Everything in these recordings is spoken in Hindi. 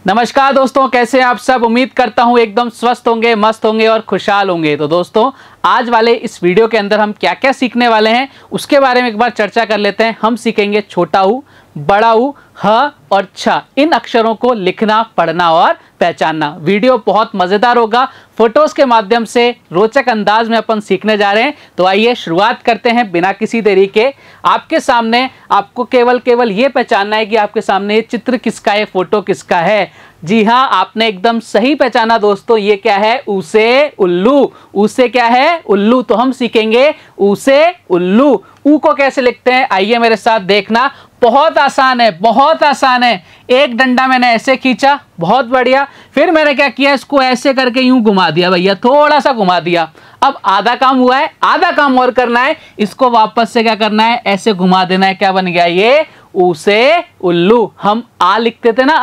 नमस्कार दोस्तों, कैसे हैं आप सब। उम्मीद करता हूं एकदम स्वस्थ होंगे, मस्त होंगे और खुशहाल होंगे। तो दोस्तों, आज वाले इस वीडियो के अंदर हम क्या क्या सीखने वाले हैं उसके बारे में एक बार चर्चा कर लेते हैं। हम सीखेंगे छोटा ऊ, बड़ा ऊ, ह और छ, इन अक्षरों को लिखना, पढ़ना और पहचानना। वीडियो बहुत मजेदार होगा। फोटोज के माध्यम से रोचक अंदाज में अपन सीखने जा रहे हैं। तो आइए शुरुआत करते हैं बिना किसी देरी के। आपके सामने आपको केवल ये पहचानना है कि आपके सामने ये चित्र किसका है, फोटो किसका है। जी हाँ, आपने एकदम सही पहचाना दोस्तों। ये क्या है? ऊ से उल्लू। ऊ से क्या है? उल्लू। तो हम सीखेंगे ऊ से उल्लू। ऊ को कैसे लिखते हैं, आइए मेरे साथ देखना। बहुत आसान है, बहुत आसान है। एक डंडा मैंने ऐसे खींचा, बहुत बढ़िया। फिर मैंने क्या किया, इसको ऐसे करके यूं घुमा दिया भैया, थोड़ा सा घुमा दिया। अब आधा काम हुआ है, आधा काम और करना है। इसको वापस से क्या करना है, ऐसे घुमा देना है। क्या बन गया ये? ऊ से उल्लू। हम आ लिखते थे ना,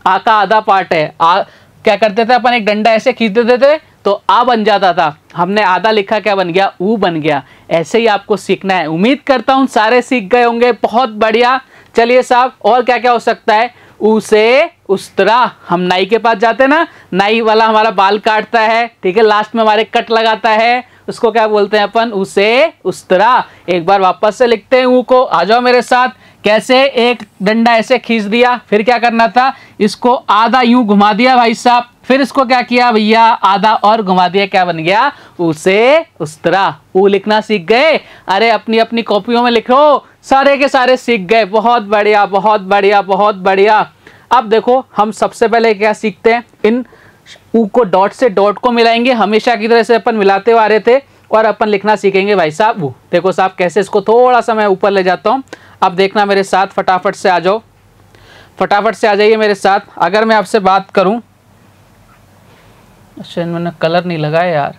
आ का आधा पार्ट है। आ क्या करते थे अपन, एक डंडा ऐसे खींच देते थे तो आ बन जाता था। हमने आधा लिखा, क्या बन गया? ऊ बन गया। ऐसे ही आपको सीखना है। उम्मीद करता हूं सारे सीख गए होंगे। बहुत बढ़िया। चलिए साहब, और क्या क्या हो सकता है? ऊ से उस्तरा। हम नाई के पास जाते हैं ना, नाई वाला हमारा बाल काटता है, ठीक है, लास्ट में हमारे कट लगाता है, उसको क्या बोलते हैं अपन? ऊ से उस्तरा। एक बार वापस से लिखते हैं ऊ को। आ जाओ मेरे साथ। कैसे? एक डंडा ऐसे खींच दिया, फिर क्या करना था, इसको आधा यूं घुमा दिया भाई साहब। फिर इसको क्या किया भैया, आधा और घुमा दिया। क्या बन गया? ऊ से उस्तरा। ऊ लिखना सीख गए? अरे अपनी अपनी कॉपियों में लिखो। सारे के सारे सीख गए। बहुत बढ़िया, बहुत बढ़िया, बहुत बढ़िया। अब देखो, हम सबसे पहले क्या सीखते हैं, इन ऊ को डॉट से डॉट को मिलाएंगे। हमेशा की तरह से अपन मिलाते हुए आ रहे थे और अपन लिखना सीखेंगे भाई साहब ऊ। देखो साहब कैसे, इसको थोड़ा सा मैं ऊपर ले जाता हूँ। अब देखना मेरे साथ, फटाफट से आ जाओ, फटाफट से आ जाइए मेरे साथ। अगर मैं आपसे बात करूं, अच्छा मैंने कलर नहीं लगाया यार।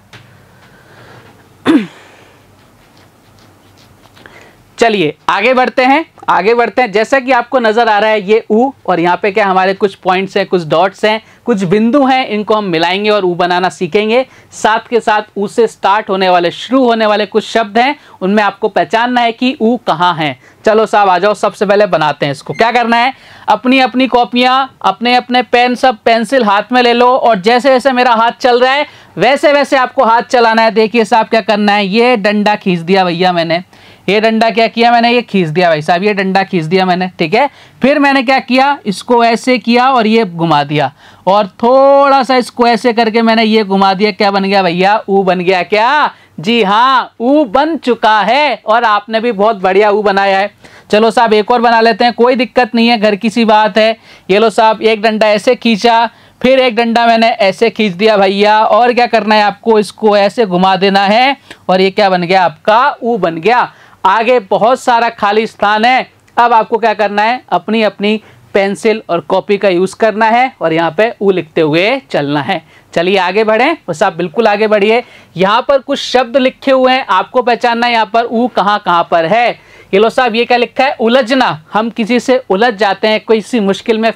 चलिए आगे बढ़ते हैं, आगे बढ़ते हैं। जैसा कि आपको नजर आ रहा है ये ऊ, और यहाँ पे क्या हमारे कुछ पॉइंट्स हैं, कुछ डॉट्स हैं, कुछ बिंदु हैं। इनको हम मिलाएंगे और ऊ बनाना सीखेंगे। साथ के साथ ऊ से स्टार्ट होने वाले, शुरू होने वाले कुछ शब्द हैं, उनमें आपको पहचानना है कि ऊ कहाँ है। चलो साहब आ जाओ, सबसे पहले बनाते हैं इसको। क्या करना है, अपनी अपनी कॉपियां, अपने अपने पेन, सब पेंसिल हाथ में ले लो और जैसे जैसे मेरा हाथ चल रहा है वैसे वैसे आपको हाथ चलाना है। देखिए साहब क्या करना है, ये डंडा खींच दिया भैया मैंने, ये डंडा क्या किया मैंने, ये खींच दिया भाई साहब, ये डंडा खींच दिया मैंने, ठीक है। फिर मैंने क्या किया, इसको ऐसे किया और ये घुमा दिया, और थोड़ा सा इसको ऐसे करके मैंने ये घुमा दिया। क्या बन गया भैया? ऊ बन गया। क्या? जी हाँ, ऊ बन चुका है। और आपने भी बहुत बढ़िया ऊ बनाया है। चलो साहब एक और बना लेते हैं, कोई दिक्कत नहीं है, घर की सी बात है। ये लो साहब, एक डंडा ऐसे खींचा, फिर एक डंडा मैंने ऐसे खींच दिया भैया, और क्या करना है आपको, इसको ऐसे घुमा देना है और ये क्या बन गया आपका? ऊ बन गया। आगे बहुत सारा खाली स्थान है। अब आपको क्या करना है, अपनी अपनी पेंसिल और कॉपी का यूज करना है और यहाँ पे ऊ लिखते हुए चलना है। चलिए आगे बढ़ें, बस आप बिल्कुल आगे बढ़िए। यहाँ पर कुछ शब्द लिखे हुए हैं, आपको पहचानना है यहाँ पर ऊ कहाँ कहाँ पर है। ये लो साहब, ये क्या लिखा है? उलझना। हम किसी से उलझ जाते हैं, कोई सी मुश्किल में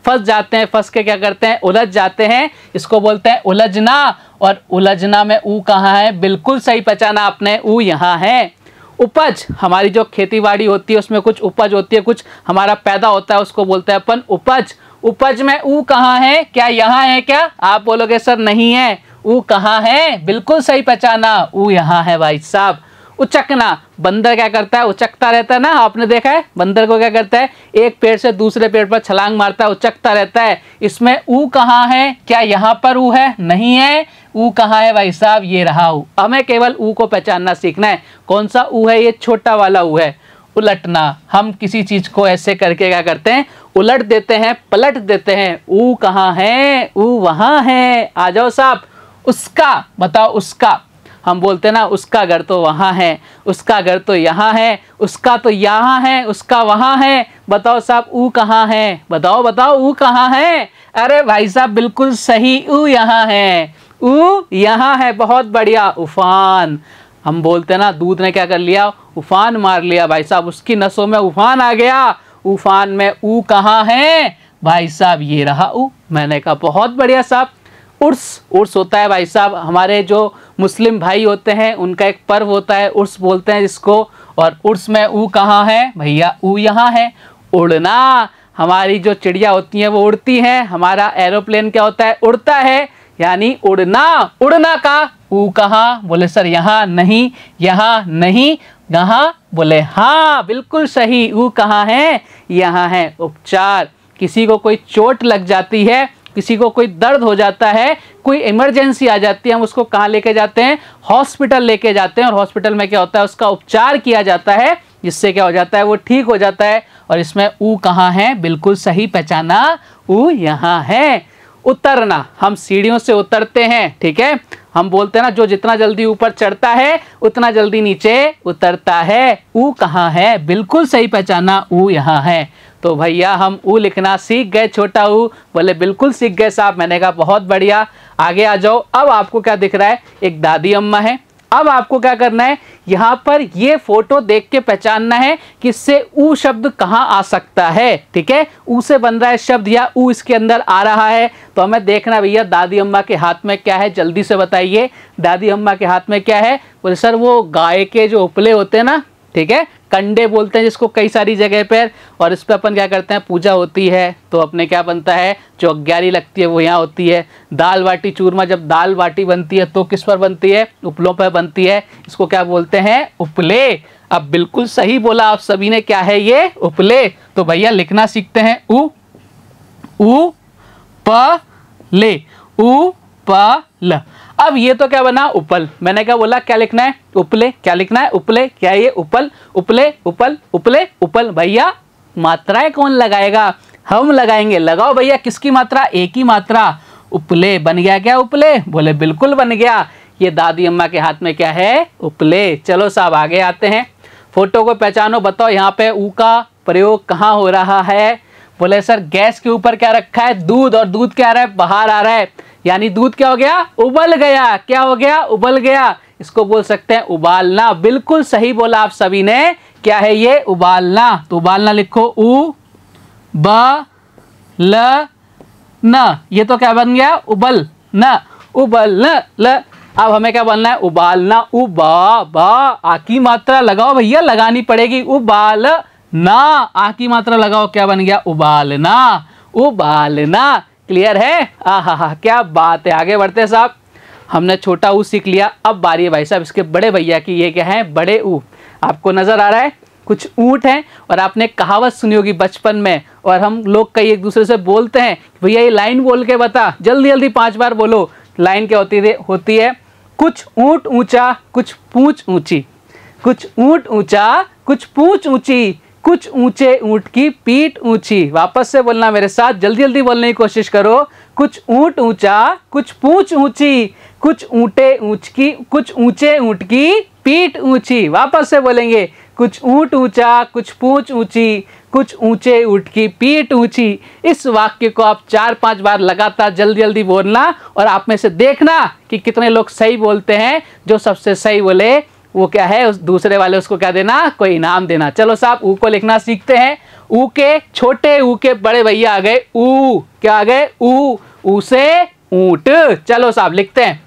फंस जाते हैं, फंस के क्या करते हैं, उलझ जाते हैं, इसको बोलते हैं उलझना। और उलझना में ऊ कहाँ है? बिल्कुल सही पहचाना आपने, ऊ यहाँ है। उपज, हमारी जो खेती बाड़ी होती है उसमें कुछ उपज होती है, कुछ हमारा पैदा होता है, उसको बोलते हैं अपन उपज। उपज में ऊ कहाँ है? क्या यहाँ है क्या? आप बोलोगे सर नहीं है। ऊ कहाँ है? बिल्कुल सही पहचाना, ऊ यहाँ है भाई साहब। उचकना, बंदर क्या करता है? उचकता रहता है ना, आपने देखा है बंदर को क्या करता है, एक पेड़ से दूसरे पेड़ पर छलांग मारता है, उचकता रहता है। इसमें ऊ कहाँ है? क्या यहाँ पर ऊ है? नहीं है। ऊ कहाँ है भाई साहब? ये रहा ऊ। हमें केवल ऊ को पहचानना सीखना है। कौन सा ऊ है? ये छोटा वाला ऊ है। उलटना, हम किसी चीज को ऐसे करके क्या करते हैं, उलट देते हैं, पलट देते हैं। ऊ कहाँ है? ऊ वहां है। आ जाओ साहब। उसका, बताओ उसका, हम बोलते हैं ना उसका घर तो वहां है, उसका घर तो यहाँ है, उसका तो यहाँ है, उसका वहां है। बताओ साहब ऊ कहाँ है? बताओ बताओ ऊ कहाँ है? अरे भाई साहब बिल्कुल सही, ऊ यहाँ है, ऊ यहाँ है। बहुत बढ़िया। उफान, हम बोलते हैं ना दूध ने क्या कर लिया, उफान मार लिया भाई साहब, उसकी नसों में उफान आ गया। उफान में ऊ कहाँ है भाई साहब? ये रहा ऊ। मैंने कहा बहुत बढ़िया साहब। उर्स, उर्स होता है भाई साहब, हमारे जो मुस्लिम भाई होते हैं उनका एक पर्व होता है, उर्स बोलते हैं जिसको। और उर्स में ऊ कहाँ है भैया? ऊ यहाँ है। उड़ना, हमारी जो चिड़िया होती हैं वो उड़ती हैं, हमारा एरोप्लेन क्या होता है, उड़ता है, यानी उड़ना। उड़ना का ऊ कहाँ, बोले सर यहाँ नहीं, यहाँ नहीं, यहाँ, बोले हाँ बिल्कुल सही, ऊ कहाँ है, यहाँ है। उपचार, किसी को कोई चोट लग जाती है, किसी को कोई दर्द हो जाता है, कोई इमरजेंसी आ जाती है, हम उसको कहाँ लेके जाते हैं, हॉस्पिटल लेके जाते हैं, और हॉस्पिटल में क्या होता है, उसका उपचार किया जाता है, जिससे क्या हो जाता है, वो ठीक हो जाता है। और इसमें ऊ कहाँ है, बिल्कुल सही पहचाना, ऊ यहाँ है। उतरना, हम सीढ़ियों से उतरते हैं, ठीक है, हम बोलते हैं ना जो जितना जल्दी ऊपर चढ़ता है उतना जल्दी नीचे उतरता है। ऊ कहाँ है, बिल्कुल सही पहचाना, ऊ यहाँ है। तो भैया हम ऊ लिखना सीख गए, छोटा ऊ, बोले बिल्कुल सीख गए साहब। मैंने कहा बहुत बढ़िया, आगे आ जाओ। अब आपको क्या दिख रहा है, एक दादी अम्मा है। अब आपको क्या करना है, यहाँ पर ये फोटो देख के पहचानना है कि इससे ऊ शब्द कहाँ आ सकता है, ठीक है, ऊ से बन रहा है शब्द या ऊ इसके अंदर आ रहा है। तो हमें देखना भैया दादी अम्मा के हाथ में क्या है, जल्दी से बताइए, दादी अम्मा के हाथ में क्या है। बोले सर वो गाय के जो उपले होते हैं ना, ठीक है, कंडे बोलते हैं जिसको कई सारी जगह पर, और इस पर अपन क्या करते हैं, पूजा होती है, तो अपने क्या बनता है, जो अग्यारी लगती है वो यहाँ होती है। दाल बाटी चूरमा, जब दाल बाटी बनती है तो किस पर बनती है, उपलों पर बनती है, इसको क्या बोलते हैं, उपले। अब बिल्कुल सही बोला आप सभी ने, क्या है ये, उपले। तो भैया लिखना सीखते हैं, उ प ले, उ प ल। अब ये तो क्या बना, उपल। मैंने क्या बोला, क्या लिखना है, उपले। क्या लिखना है, उपले। क्या है ये, उपल, उपले, उपल, उपले, उपल। भैया मात्राएं कौन लगाएगा, हम लगाएंगे। लगाओ भैया, किसकी मात्रा, एक ही मात्रा, उपले। बन गया क्या उपले, बोले बिल्कुल बन गया। ये दादी अम्मा के हाथ में क्या है, उपले। चलो साहब आगे आते हैं, फोटो को पहचानो, बताओ यहाँ पे ऊ का प्रयोग कहाँ हो रहा है। बोले सर गैस के ऊपर क्या रखा है, दूध, और दूध क्या आ रहा है, बाहर आ रहा है, यानी दूध क्या हो गया, उबल गया। क्या हो गया, उबल गया। इसको बोल सकते हैं उबालना। बिल्कुल सही बोला आप सभी ने, क्या है ये, उबालना। तो उबालना लिखो, उ ब ल न, ये तो क्या बन गया, उबल न, उबल न ल। अब हमें क्या बनना है, उबालना। उबा बा, आ की मात्रा लगाओ भैया, लगानी पड़ेगी, उबाल ना, आ की मात्रा लगाओ, क्या बन गया, उबालना, उबालना। क्लियर है, आहा क्या बात है। आगे बढ़ते हैं साहब, हमने छोटा ऊ सीख लिया। अब बारी है भाई साहब इसके बड़े भैया की। ये क्या है, बड़े ऊ। आपको नजर आ रहा है कुछ ऊंट हैं, और आपने कहावत सुनी होगी बचपन में, और हम लोग कई एक दूसरे से बोलते हैं, भैया ये लाइन बोल के बता, जल्दी जल्दी 5 बार बोलो। लाइन क्या होती है, कुछ ऊंट ऊंचा कुछ पूंछ ऊंची, कुछ ऊंट ऊंचा कुछ पूंछ ऊंची, कुछ ऊंचे ऊंट की पीठ ऊंची। वापस से बोलना मेरे साथ, जल्दी जल्दी बोलने की कोशिश करो। कुछ ऊंट ऊंचा कुछ पूंछ ऊंची, कुछ ऊंचे ऊंट की पीठ ऊंची। वापस से बोलेंगे, कुछ ऊंट ऊंचा कुछ पूंछ ऊंची, कुछ ऊंचे ऊंट की पीठ ऊंची। इस वाक्य को आप 4-5 बार लगातार जल्दी जल्दी बोलना, और आप में से देखना कि कितने लोग सही बोलते हैं। जो सबसे सही बोले वो क्या है, उस दूसरे वाले उसको क्या देना, कोई इनाम देना। चलो साहब ऊ को लिखना सीखते हैं। ऊ के छोटे ऊ के बड़े भैया आ गए, ऊ। क्या आ गए, ऊ से ऊंट। चलो साहब लिखते हैं।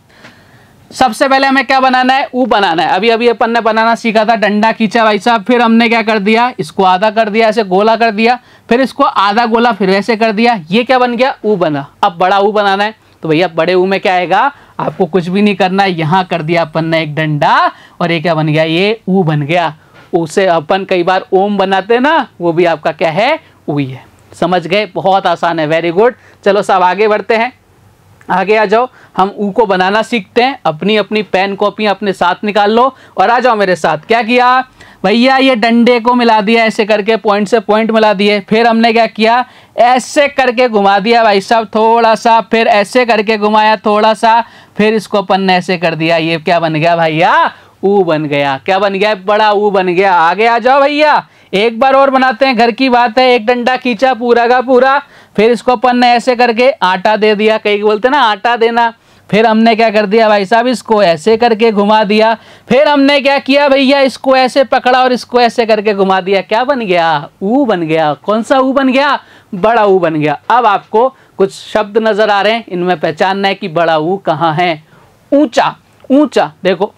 सबसे पहले हमें क्या बनाना है, ऊ बनाना है। अभी अपन ने बनाना सीखा था, डंडा खींचा भाई साहब, फिर हमने क्या कर दिया, इसको आधा कर दिया, ऐसे गोला कर दिया, फिर इसको आधा गोला फिर वैसे कर दिया, ये क्या बन गया, ऊ बना। अब बड़ा ऊ बनाना है, तो भैया बड़े ऊ में क्या आएगा, आपको कुछ भी नहीं करना है, यहाँ कर दिया अपन ने एक डंडा, और ये क्या बन गया, ये ऊ बन गया। ऊ से अपन कई बार ओम बनाते हैं ना, वो भी आपका क्या है, ऊ ही है। समझ गए, बहुत आसान है, वेरी गुड। चलो साहब आगे बढ़ते हैं, आगे आ जाओ। हम ऊ को बनाना सीखते हैं। अपनी अपनी पेन कॉपी अपने साथ निकाल लो और आ जाओ मेरे साथ। क्या किया भैया, ये डंडे को मिला दिया ऐसे करके, पॉइंट से पॉइंट मिला दिए, फिर हमने क्या किया, ऐसे करके घुमा दिया भाई साहब थोड़ा सा, फिर ऐसे करके घुमाया थोड़ा सा, फिर इसको अपन ने ऐसे कर दिया, ये क्या बन गया भैया, ऊ बन गया। क्या बन गया, बड़ा ऊ बन गया। आगे आ जाओ भैया, एक बार और बनाते हैं, घर की बात है। एक डंडा खींचा पूरा का पूरा, फिर इसको अपन ने ऐसे करके आटा दे दिया, कई बोलते ना आटा देना। फिर हमने क्या कर दिया भाई साहब, इसको ऐसे करके घुमा दिया। फिर हमने क्या किया भैया, इसको ऐसे पकड़ा और इसको ऐसे करके घुमा दिया। क्या बन गया, ऊ बन गया। कौन सा ऊ बन गया, बड़ा ऊ बन गया। अब आपको कुछ शब्द नजर आ रहे हैं, इनमें पहचानना है कि बड़ा ऊ कहाँ है। ऊंचा, ऊंचा देखो,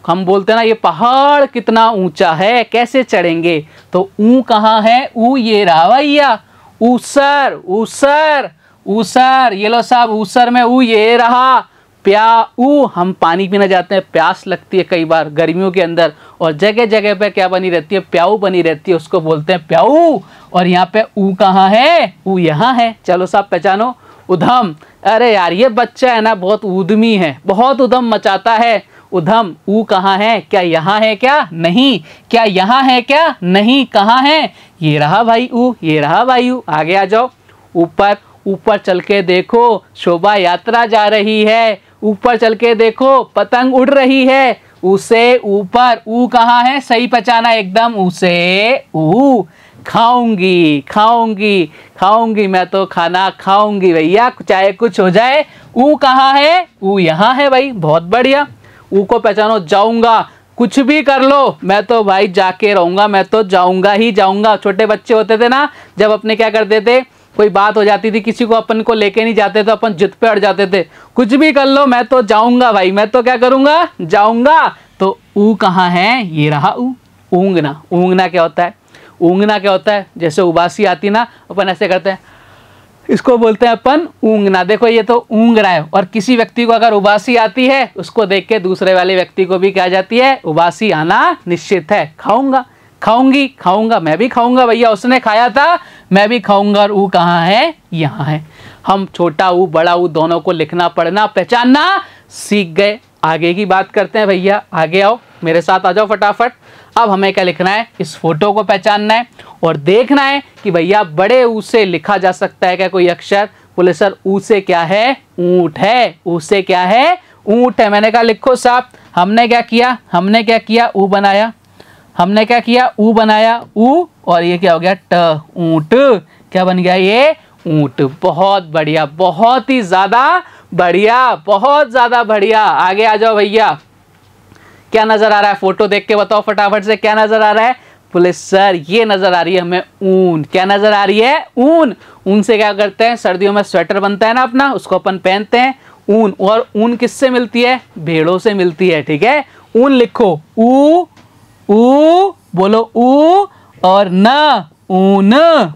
हम बोलते हैं ना ये पहाड़ कितना ऊंचा है, कैसे चढ़ेंगे, तो ऊ कहाँ है, ऊ ये रहा भैया, ऊसर, ऊसर, ऊसर, ये लो साहब ऊसर में ऊ ये रहा। प्याऊ, हम पानी पीने जाते हैं, प्यास लगती है कई बार गर्मियों के अंदर, और जगह जगह पे क्या बनी रहती है, प्याऊ बनी रहती है, उसको बोलते हैं प्याऊ। और यहाँ पे ऊ कहाँ है, ऊ यहाँ है। चलो साहब पहचानो, उधम। अरे यार ये बच्चा है ना बहुत उद्यमी है, बहुत उद्यम मचाता है। उधम, ऊ कहाँ है, क्या यहाँ है क्या, नहीं, क्या यहाँ है क्या, नहीं, कहाँ है, ये रहा भाई ऊ, ये रहा भाई ऊ। आगे आ जाओ, ऊपर, ऊपर चल के देखो शोभा यात्रा जा रही है, ऊपर चल के देखो पतंग उड़ रही है। उसे ऊपर, ऊ कहाँ है, सही पहचाना एकदम, उसे ऊ। खाऊंगी, खाऊंगी, खाऊंगी, मैं तो खाना खाऊंगी भैया चाहे कुछ हो जाए। ऊ कहाँ है, ऊ यहाँ है भाई, बहुत बढ़िया। ऊ को पहचानो, जाऊंगा, कुछ भी कर लो मैं तो भाई जाके रहूंगा, मैं तो जाऊंगा ही जाऊंगा। छोटे बच्चे होते थे ना, जब अपने क्या करते थे, कोई बात हो जाती थी, किसी को अपन को लेके नहीं जाते तो अपन जिद पे अड़ जाते थे, कुछ भी कर लो मैं तो जाऊंगा भाई, मैं तो क्या करूंगा, जाऊंगा। तो ऊ कहाँ है, ये रहा ऊ। ऊँगना, ऊँगना क्या होता है, ऊँगना क्या होता है, जैसे उबासी आती ना अपन ऐसे करते हैं, इसको बोलते हैं अपन ऊँगना। देखो ये तो ऊँग रहा है, और किसी व्यक्ति को अगर उबासी आती है उसको देख के दूसरे वाले व्यक्ति को भी क्या जाती है, उबासी आना निश्चित है। खाऊंगा, खाऊंगी, खाऊंगा, मैं भी खाऊंगा भैया, उसने खाया था मैं भी खाऊंगा। और ऊ कहाँ है, यहाँ है। हम छोटा ऊ बड़ा ऊ दोनों को लिखना पढ़ना पहचानना सीख गए। आगे की बात करते हैं भैया, आगे आओ मेरे साथ आ जाओ फटाफट। अब हमें क्या लिखना है, इस फोटो को पहचानना है और देखना है कि भैया बड़े ऊ से लिखा जा सकता है क्या कोई अक्षर। बोले सर ऊ से क्या है, ऊंट है। ऊ से क्या है, ऊंट है। मैंने कहा लिखो साहब। हमने क्या किया, हमने क्या किया, ऊ बनाया। हमने क्या किया, ऊ बनाया, ऊ, और ये क्या हो गया, ट, ऊंट। क्या बन गया ये, ऊंट। बहुत बढ़िया, बहुत ही ज्यादा बढ़िया, बहुत ज्यादा बढ़िया। आगे आ जाओ भैया, क्या नजर आ रहा है, फोटो देख के बताओ फटाफट से क्या नजर आ रहा है। बोले सर ये नजर आ रही है हमें ऊन। क्या नजर आ रही है, ऊन। ऊन से क्या करते हैं, सर्दियों में स्वेटर बनता है ना अपना, उसको अपन पहनते हैं। ऊन, और ऊन किससे मिलती है, भेड़ों से मिलती है, ठीक है। ऊन लिखो, ऊ, ऊ, बोलो ऊ, और न, ऊन।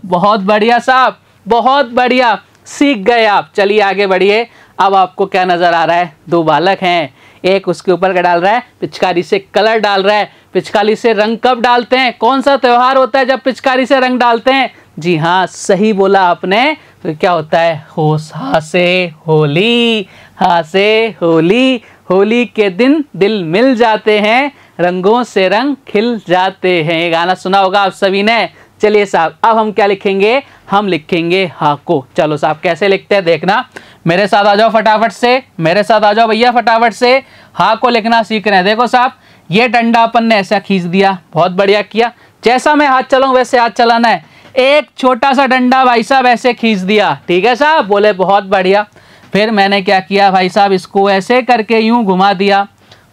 बहुत बढ़िया साहब, बहुत बढ़िया, सीख गए आप। चलिए आगे बढ़िए। अब आपको क्या नजर आ रहा है, दो बालक हैं, एक उसके ऊपर क्या डाल रहा है, पिचकारी से कलर डाल रहा है। पिचकारी से रंग कब डालते हैं, कौन सा त्योहार होता है जब पिचकारी से रंग डालते हैं, जी हाँ सही बोला आपने। तो क्या होता है, हासे होली, हासे होली। होली के दिन दिल मिल जाते हैं, रंगों से रंग खिल जाते हैं। ये गाना सुना होगा आप सभी ने। चलिए साहब अब हम क्या लिखेंगे, हम लिखेंगे हा को। चलो साहब कैसे लिखते हैं देखना, मेरे साथ आ जाओ फटाफट से, मेरे साथ आ जाओ भैया फटाफट से। हा को लिखना सीख रहे हैं। देखो साहब ये डंडा अपन ने ऐसा खींच दिया, बहुत बढ़िया किया। जैसा मैं हाथ चलाऊं वैसे हाथ चलाना है। एक छोटा सा डंडा भाई साहब ऐसे खींच दिया, ठीक है साहब, बोले बहुत बढ़िया। फिर मैंने क्या किया भाई साहब, इसको ऐसे करके यूं घुमा दिया।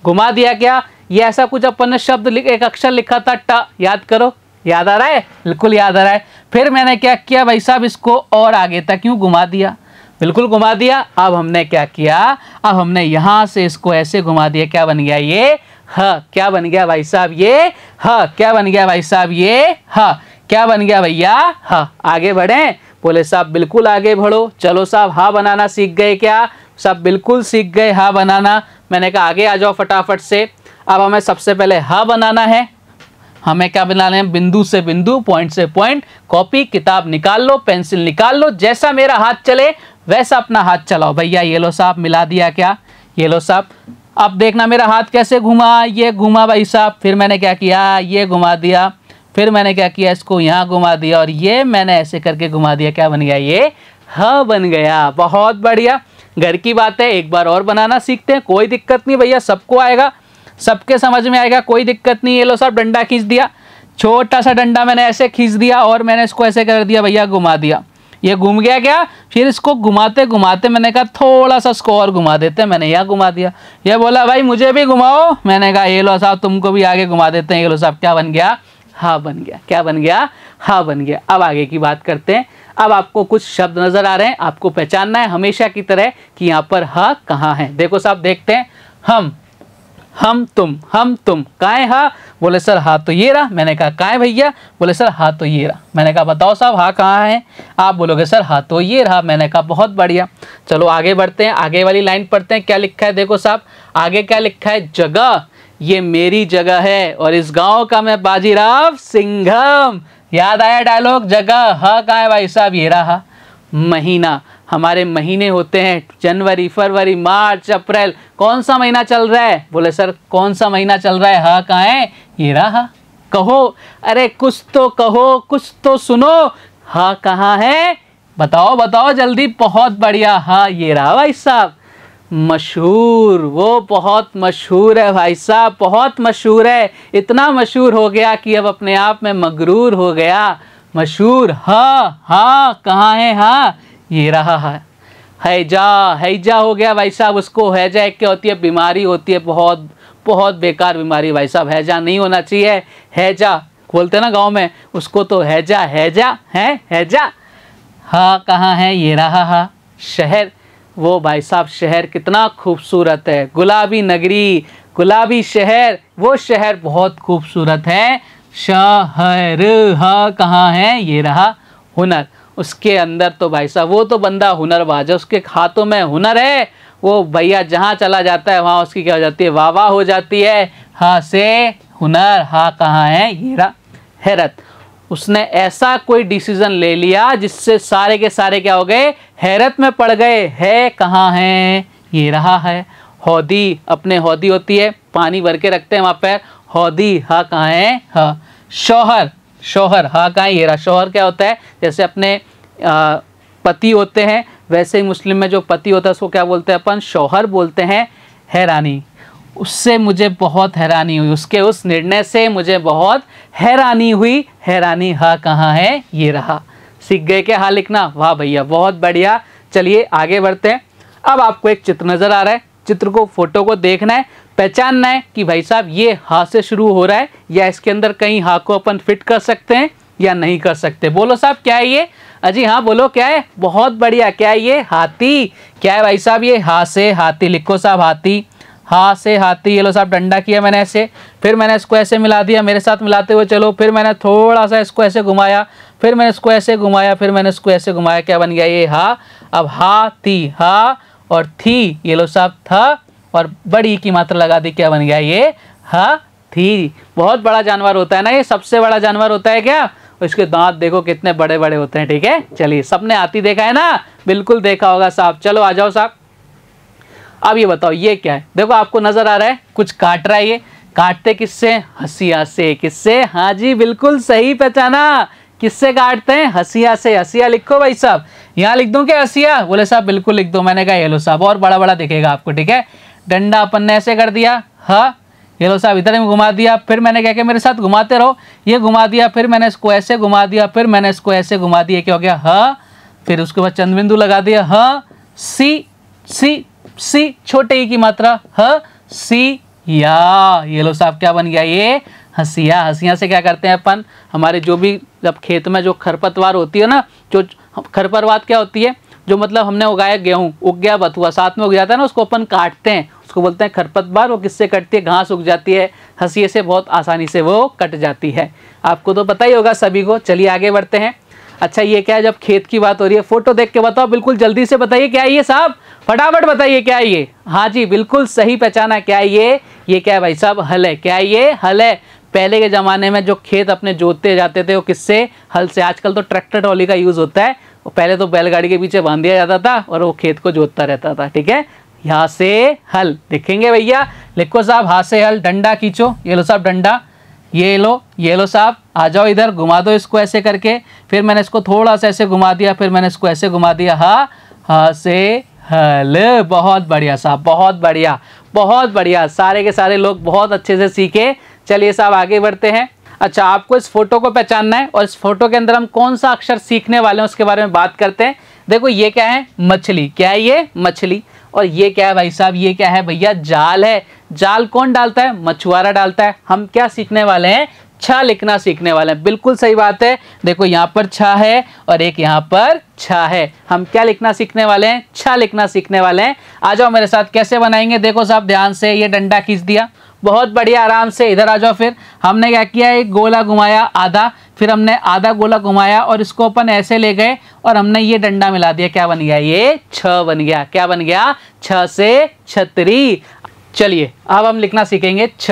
घुमा दिया क्या, ये ऐसा कुछ अपन ने शब्द एक अक्षर लिखा था ट, याद करो, याद आ रहा है, बिल्कुल याद आ रहा है। फिर मैंने क्या किया भाई साहब, इसको और आगे तक यूं घुमा दिया, बिल्कुल घुमा दिया। अब हमने क्या किया, अब हमने यहां से इसको ऐसे घुमा दिया, क्या बन गया ये ह। क्या बन गया भाई साहब ये ह। क्या बन गया भाई साहब ये ह। क्या बन गया भैया ह। आगे बढ़े, बोले साहब बिल्कुल आगे बढ़ो। चलो साहब हा बनाना सीख गए क्या, सब बिल्कुल सीख गए हा बनाना। मैंने कहा आगे आ जाओ फटाफट से। अब हमें सबसे पहले हा बनाना है। हमें क्या बनाना है, बिंदु से बिंदु, पॉइंट से पॉइंट। कॉपी किताब निकाल लो, पेंसिल निकाल लो, जैसा मेरा हाथ चले वैसा अपना हाथ चलाओ। भैया ये लो साहब, मिला दिया क्या, ये लो साहब। अब देखना मेरा हाथ कैसे घुमा, ये घुमा भाई साहब। फिर मैंने क्या किया, ये घुमा दिया। फिर मैंने क्या किया, इसको यहाँ घुमा दिया, और ये मैंने ऐसे करके घुमा दिया। क्या बन गया ये ह बन गया। बहुत बढ़िया, घर की बात है, एक बार और बनाना सीखते हैं, कोई दिक्कत नहीं भैया, सबको आएगा, सबके समझ में आएगा, कोई दिक्कत नहीं। ये लो साहब डंडा खींच दिया, छोटा सा डंडा मैंने ऐसे खींच दिया, और मैंने इसको ऐसे कर दिया भैया, घुमा दिया। ये घूम गया क्या, फिर इसको घुमाते घुमाते मैंने कहा थोड़ा सा इसको और घुमा देते हैं, मैंने यहाँ घुमा दिया। ये बोला भाई मुझे भी घुमाओ, मैंने कहा ये लो साहब तुमको भी आगे घुमा देते हैं। ये लो साहब क्या बन गया, हा बन गया। क्या बन गया, हा बन गया। अब आगे की बात करते हैं। अब आपको कुछ शब्द नजर आ रहे हैं, आपको पहचानना है हमेशा की तरह कि यहाँ पर हा कहाँ है। देखो साहब देखते हैं हम, हम तुम कहाँ है हा? बोले सर हा तो ये रहा। मैंने कहा कहाँ है भैया? बोले सर हा तो ये रहा। मैंने कहा बताओ साहब हा कहाँ है? आप बोलोगे सर हा तो ये रहा। मैंने कहा बहुत बढ़िया, चलो आगे बढ़ते हैं, आगे वाली लाइन पढ़ते हैं। क्या लिखा है देखो साहब, आगे क्या लिखा है? जगह, ये मेरी जगह है और इस गांव का मैं बाजीराव सिंघम। याद आया डायलॉग? जगह, हा कहाँ है भाई साहब? ये रहा। महीना, हमारे महीने होते हैं जनवरी, फरवरी, मार्च, अप्रैल। कौन सा महीना चल रहा है? बोले सर कौन सा महीना चल रहा है? हा कहाँ है? ये रहा। कहो, अरे कुछ तो कहो, कुछ तो सुनो, हा कहाँ है? बताओ बताओ जल्दी। बहुत बढ़िया, हा ये रहा भाई साहब। मशहूर, वो बहुत मशहूर है भाई साहब, बहुत मशहूर है। इतना मशहूर हो गया कि अब अपने आप में मगरूर हो गया। मशहूर, हा कहाँ है? हा ये रहा है। हैजा हो गया भाई साहब। उसको हैजा एक क्या होती है? बीमारी होती है, बहुत बहुत बेकार बीमारी भाई साहब। हैजा नहीं होना चाहिए। हैजा बोलते ना गांव में, उसको तो हैजा है, हैजा। हा कहाँ है? ये रहा हा। शहर, वो भाई साहब शहर कितना खूबसूरत है। गुलाबी नगरी, गुलाबी शहर, वो शहर बहुत खूबसूरत है। शहर, हा कहाँ है? ये रहा। हुनर, उसके अंदर तो भाई साहब वो तो बंदा हुनरबाज है, उसके हाथों में हुनर है। वो भैया जहाँ चला जाता है वहाँ उसकी क्या हो जाती है? वाह वाह हो जाती है। हा से हुनर, हा कहाँ है? ये रहा। हैरत, उसने ऐसा कोई डिसीजन ले लिया जिससे सारे के सारे क्या हो गए? हैरत में पड़ गए। है कहाँ है? ये रहा है। हौदी, अपने हौदी होती है, पानी भर के रखते हैं वहाँ पर, हौदी, हा कहाँ है? हा। शौहर, शौहर, हा कहाँ है? ये रहा। शौहर क्या होता है? जैसे अपने पति होते हैं, वैसे ही मुस्लिम में जो पति होता है उसको क्या बोलते हैं अपन? शौहर बोलते हैं। हैरानी, उससे मुझे बहुत हैरानी हुई, उसके उस निर्णय से मुझे बहुत हैरानी हुई। हैरानी, हा कहाँ है? ये रहा। सीख गए क्या हा लिखना? वाह भैया बहुत बढ़िया। चलिए आगे बढ़ते हैं। अब आपको एक चित्र नज़र आ रहा है, चित्र को, फोटो को देखना है, पहचानना है कि भाई साहब ये हा से शुरू हो रहा है या इसके अंदर कहीं हा को अपन फिट कर सकते हैं या नहीं कर सकते। बोलो साहब क्या है ये? अजी हाँ बोलो क्या है? बहुत बढ़िया, क्या है ये? हाथी। क्या है भाई साहब ये? हा से हाथी लिखो साहब, हाथी। हा से हाथी। ये लो साहब, डंडा किया मैंने ऐसे, फिर मैंने इसको ऐसे मिला दिया, मेरे साथ मिलाते हुए चलो, फिर मैंने थोड़ा सा इसको ऐसे घुमाया, फिर मैंने इसको ऐसे घुमाया, फिर मैंने इसको ऐसे घुमाया, क्या बन गया ये? हा। अब हाथी, हा और थी, ये लो साहब था, और बड़ी की मात्रा लगा दी, क्या बन गया ये? हाथी। बहुत बड़ा जानवर होता है ना ये, सबसे बड़ा जानवर होता है क्या? इसके दांत देखो कितने बड़े बड़े होते हैं। ठीक है, चलिए सबने हाथी देखा है ना? बिल्कुल देखा होगा साहब। चलो आ जाओ साहब। अब ये बताओ ये क्या है? देखो आपको नजर आ रहा है कुछ काट रहा है, ये काटते किससे? हंसिया से। किससे? हाँ जी बिल्कुल सही पहचाना, किससे काटते हैं? हंसिया से। हंसिया लिखो भाई साहब, यहाँ लिख दूं क्या हंसिया? बोले साहब बिल्कुल लिख दो। मैंने कहा ये लो साहब, और बड़ा बड़ा दिखेगा आपको। ठीक है, डंडा अपन ने ऐसे कर दिया, हाँ ये लो साहब, इधर में घुमा दिया, फिर मैंने क्या किया? मेरे साथ घुमाते रहो, ये घुमा दिया, फिर मैंने इसको ऐसे घुमा दिया, फिर मैंने इसको ऐसे घुमा दिया, क्या हो गया? हाँ। फिर उसके बाद चंद बिंदु लगा दिया, हाँ सी सी सी, छोटे ई की मात्रा, हाँ सी या। ये लो साहब क्या बन गया ये? हंसिया। हंसिया से क्या करते हैं अपन? हमारे जो भी जब खेत में जो खरपतवार होती है ना, जो खरपतवार क्या होती है? जो मतलब हमने उगाया गेहूँ, उग गया बथुआ साथ में उग जाता है ना, उसको अपन काटते हैं, उसको बोलते हैं खरपतवार। वो किससे कटती है? घास उग जाती है, हंसिए से बहुत आसानी से वो कट जाती है। आपको तो पता ही होगा सभी को। चलिए आगे बढ़ते हैं। अच्छा ये क्या है? जब खेत की बात हो रही है, फोटो देख के बताओ, बिल्कुल जल्दी से बताइए क्या है ये साहब, फटाफट बताइए क्या है ये? हाँ जी बिल्कुल सही पहचाना, क्या है ये? ये क्या है भाई साहब? हल है। क्या है ये? हल है। पहले के ज़माने में जो खेत अपने जोतते जाते थे वो किससे? हल से। आजकल तो ट्रैक्टर ट्रॉली का यूज़ होता है, पहले तो बैलगाड़ी के पीछे बांध दिया जाता था और वो खेत को जोतता रहता था। ठीक है, यहाँ से हल लिखेंगे भैया, लिखो साहब हाथ से हल। डंडा खींचो, ये लो साहब डंडा, ये लो साहब, आ जाओ इधर, घुमा दो इसको ऐसे करके, फिर मैंने इसको थोड़ा सा ऐसे घुमा दिया, फिर मैंने इसको ऐसे घुमा दिया, हा से हल। बहुत बढ़िया साहब, बहुत बढ़िया, बहुत बढ़िया। सारे के सारे लोग बहुत अच्छे से सीखे। चलिए साहब आगे बढ़ते हैं। अच्छा आपको इस फोटो को पहचानना है और इस फोटो के अंदर हम कौन सा अक्षर सीखने वाले हैं उसके बारे में बात करते हैं। देखो ये क्या है? मछली। क्या है ये? मछली। और ये क्या है भाई साहब? ये क्या है भैया? जाल है। जाल कौन डालता है? मछुआरा डालता है। हम क्या सीखने वाले हैं? छ लिखना सीखने वाले हैं। बिल्कुल सही बात है। देखो यहाँ पर छ है और एक यहाँ पर छ है। हम क्या लिखना सीखने वाले हैं? छ लिखना सीखने वाले हैं। आ जाओ मेरे साथ, कैसे बनाएंगे देखो साहब ध्यान से। ये डंडा खींच दिया, बहुत बढ़िया, आराम से इधर आ जाओ। फिर हमने क्या किया, एक गोला घुमाया आधा, फिर हमने आधा गोला घुमाया और इसको अपन ऐसे ले गए और हमने ये डंडा मिला दिया। क्या बन गया? ये छ बन गया। क्या बन गया? छ से छतरी। चलिए अब हम लिखना सीखेंगे छ।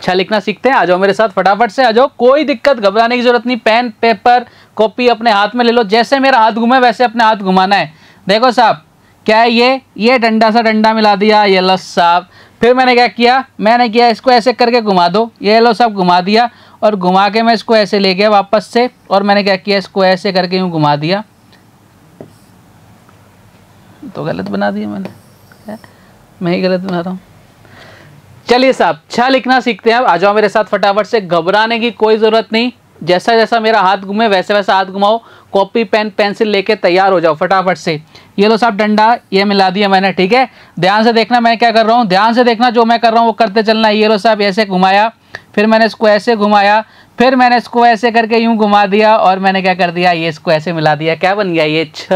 छ लिखना सीखते हैं। आ जाओ मेरे साथ, फटाफट से आ जाओ, कोई दिक्कत घबराने की जरूरत नहीं। पेन पेपर कॉपी अपने हाथ में ले लो। जैसे मेरा हाथ घूमे वैसे अपने हाथ घुमाना है। देखो साहब क्या है, ये डंडा सा डंडा मिला दिया, ये लो साहब। फिर मैंने क्या किया, मैंने किया इसको ऐसे करके घुमा दो, ये लो साहब घुमा दिया। और घुमा के मैं इसको ऐसे ले गया वापस से, और मैंने क्या किया, इसको ऐसे करके यूँ घुमा दिया। तो गलत बना दिया मैंने, मैं ही गलत बना रहा हूँ। चलिए साहब छ लिखना सीखते हैं। अब आ जाओ मेरे साथ फटाफट से, घबराने की कोई ज़रूरत नहीं। जैसा जैसा मेरा हाथ घूमे वैसे वैसा हाथ घुमाओ। कॉपी पेन पेंसिल लेके तैयार हो जाओ फटाफट से। ये लो साहब डंडा, ये मिला दिया मैंने, ठीक है। ध्यान से देखना मैं क्या कर रहा हूँ, ध्यान से देखना, जो मैं कर रहा हूँ वो करते चलना। ये लो साहब ऐसे घुमाया, फिर मैंने इसको ऐसे घुमाया, फिर मैंने इसको ऐसे करके यूँ घुमा दिया, और मैंने क्या कर दिया, ये इसको ऐसे मिला दिया। क्या बन गया? ये छ।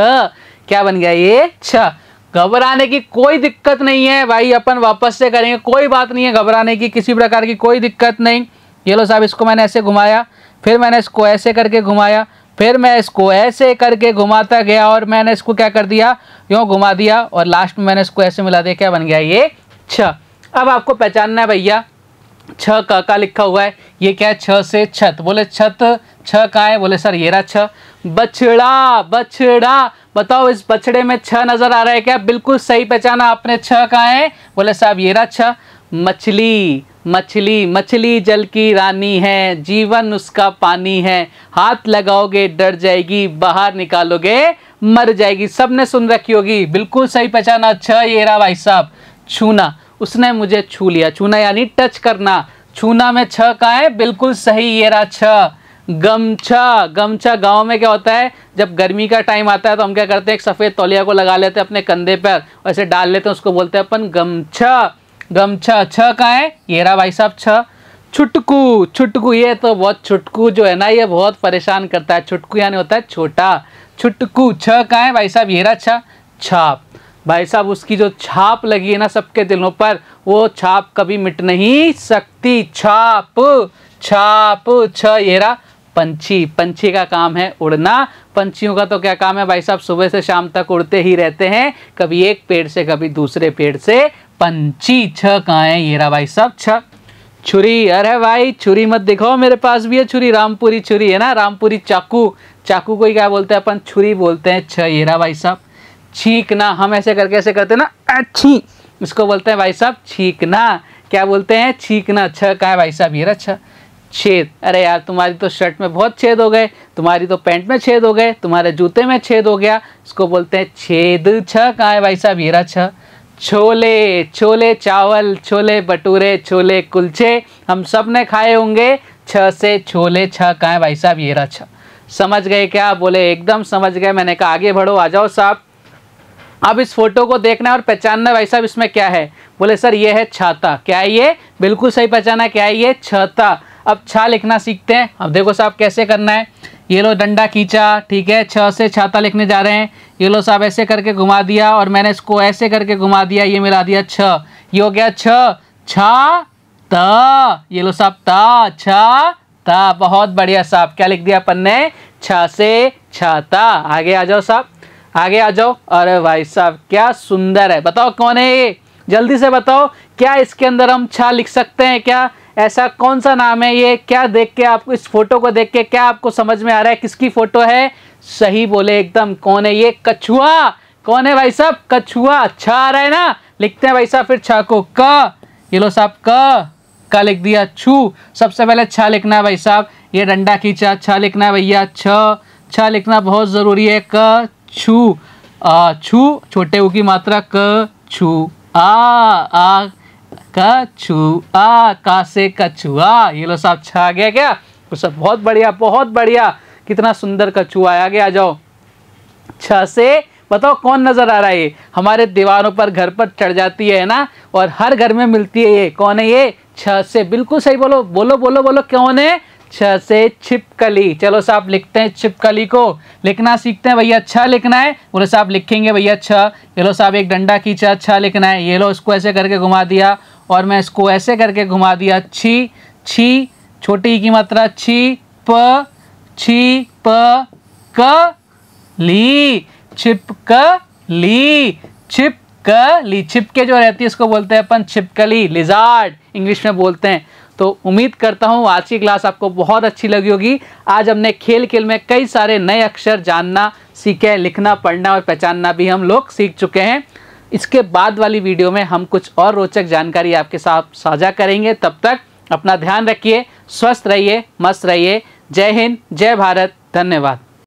क्या बन गया? ये छ। घबराने की कोई दिक्कत नहीं है भाई, अपन वापस से करेंगे, कोई बात नहीं है घबराने की, किसी प्रकार की कोई दिक्कत नहीं। ये लो साहब इसको मैंने ऐसे घुमाया, फिर मैंने इसको ऐसे करके घुमाया, फिर मैं इसको ऐसे करके घुमाता गया, और मैंने इसको क्या कर दिया, यूँ घुमा दिया, और लास्ट में मैंने इसको ऐसे मिला दिया। क्या बन गया? ये छ। अब आपको पहचानना है भैया, छ का लिखा हुआ है, ये क्या है? छ से छत। बोले छत, छ कहाँ है? बोले सर ये रहा छ। बछड़ा, बछड़ा, बताओ इस बछड़े में छ नजर आ रहा है क्या? बिल्कुल सही पहचाना आपने, छ कहाँ है? बोले साहब ये रहा छ। मछली, मछली, मछली जल की रानी है, जीवन उसका पानी है, हाथ लगाओगे डर जाएगी, बाहर निकालोगे मर जाएगी। सबने सुन रखी होगी, बिल्कुल सही पहचाना। छ ये रहा भाई साहब। छूना, उसने मुझे छू लिया, छूना यानी टच करना। छूना में छ कहाँ है? बिल्कुल सही, ये रहा छ। गमछा, गमछा गांव में क्या होता है, जब गर्मी का टाइम आता है तो हम क्या करते हैं, एक सफ़ेद तौलिया को लगा लेते हैं अपने कंधे पर, ऐसे डाल लेते हैं, उसको बोलते हैं अपन गमछा। गमछा, छ कहाँ है? ये रहा भाई साहब छ। छुटकू, छुटकू, ये तो बहुत, छुटकू जो है ना ये बहुत परेशान करता है। छुटकू यानी होता है छोटा। छुटकू, छ कहाँ है भाई साहब? ये रहा छ। छाप, भाई साहब उसकी जो छाप लगी है ना सबके दिलों पर, वो छाप कभी मिट नहीं सकती। छाप, छाप, छ ये रहा। पंछी, पंछी का काम है उड़ना। पंछियों का तो क्या काम है भाई साहब, सुबह से शाम तक उड़ते ही रहते हैं, कभी एक पेड़ से कभी दूसरे पेड़ से। पंछी, छ कहाँ है? ये रहा भाई साहब छ। छुरी, अरे भाई छुरी मत दिखाओ, मेरे पास भी है छुरी, रामपुरी छुरी है ना, रामपुरी चाकू। चाकू को ही क्या बोलते हैं अपन? छुरी बोलते हैं। छ ये रहा भाई साहब। छींकना, हम ऐसे करके ऐसे करते हैं ना, अच्छी, इसको बोलते हैं भाई साहब छींकना। क्या बोलते हैं? छींकना। छ कहाँ है भाई साहब? ये रहा छ। छेद, अरे यार तुम्हारी तो शर्ट में बहुत छेद हो गए, तुम्हारी तो पैंट में छेद हो गए, तुम्हारे जूते में छेद हो गया, इसको बोलते हैं छेद। छ कहाँ है भाई साहब? ये रहा छ। छोले, छोले चावल, छोले भटूरे, छोले कुलचे, हम सब ने खाए होंगे। छ से छोले। छ कहाँ है भाई साहब? ये रहा छ। समझ गए क्या? बोले एकदम समझ गए। मैंने कहा आगे बढ़ो, आ जाओ साहब। अब इस फोटो को देखना है और पहचानना है भाई साहब इसमें क्या है। बोले सर ये है छाता। क्या है ये? बिल्कुल सही पहचाना, क्या है ये? छाता। अब छा लिखना सीखते हैं। अब देखो साहब कैसे करना है। ये लो डंडा खींचा, ठीक है, छ से छाता लिखने जा रहे हैं। ये लो साहब ऐसे करके घुमा दिया, और मैंने इसको ऐसे करके घुमा दिया, ये मिला दिया छ। ये हो गया छ। छा ता, ये लो साहब ता, छा ता। बहुत बढ़िया साहब, क्या लिख दिया अपन ने? छ से छाता। आगे आ जाओ साहब, आगे आ जाओ। अरे भाई साहब क्या सुंदर है, बताओ कौन है ये? जल्दी से बताओ, क्या इसके अंदर हम छा लिख सकते हैं क्या? ऐसा कौन सा नाम है ये? क्या देख के आपको, इस फोटो को देख के क्या आपको समझ में आ रहा है किसकी फोटो है? सही बोले एकदम, कौन है ये? कछुआ। कौन है भाई साहब? कछुआ। अच्छा आ रहा है ना? लिखते हैं भाई साहब फिर छा को। क, ये लो साहब का लिख दिया। छू, सबसे पहले छा लिखना है भाई साहब। ये डंडा खींचा, छा लिखना है भैया। छा लिखना बहुत ज़रूरी है। क छू, छू, छोटे ऊ की मात्रा क छू। आ कछु, का से कछुआ। ये लो साहब छा गया क्या? तो सब बहुत बढ़िया, बहुत बढ़िया, कितना सुंदर कछुआ है। आगे आ जाओ। छ से बताओ कौन नजर आ रहा है? ये हमारे दीवारों पर घर पर चढ़ जाती है ना, और हर घर में मिलती है ये। कौन है ये? छ से। बिल्कुल सही, बोलो बोलो बोलो बोलो, कौन है? छ से छिपकली। चलो साहब लिखते हैं छिपकली को, लिखना सीखते हैं भैया। छ लिखना है, बोले साहब लिखेंगे भैया छ। ये लो साहब एक डंडा खींचा, छ लिखना है। ये लो इसको ऐसे करके घुमा दिया और मैं इसको ऐसे करके घुमा दिया। छी, छी छोटी की मात्रा छी प क ली, छिपकली, छिपकली। छिपके जो रहती है इसको बोलते हैं अपन छिपकली, लिजार्ड इंग्लिश में बोलते हैं। तो उम्मीद करता हूँ आज की क्लास आपको बहुत अच्छी लगी होगी। आज हमने खेल खेल में कई सारे नए अक्षर जानना सीखे, लिखना पढ़ना और पहचानना भी हम लोग सीख चुके हैं। इसके बाद वाली वीडियो में हम कुछ और रोचक जानकारी आपके साथ साझा करेंगे। तब तक अपना ध्यान रखिए, स्वस्थ रहिए, मस्त रहिए। जय हिंद, जय भारत, धन्यवाद।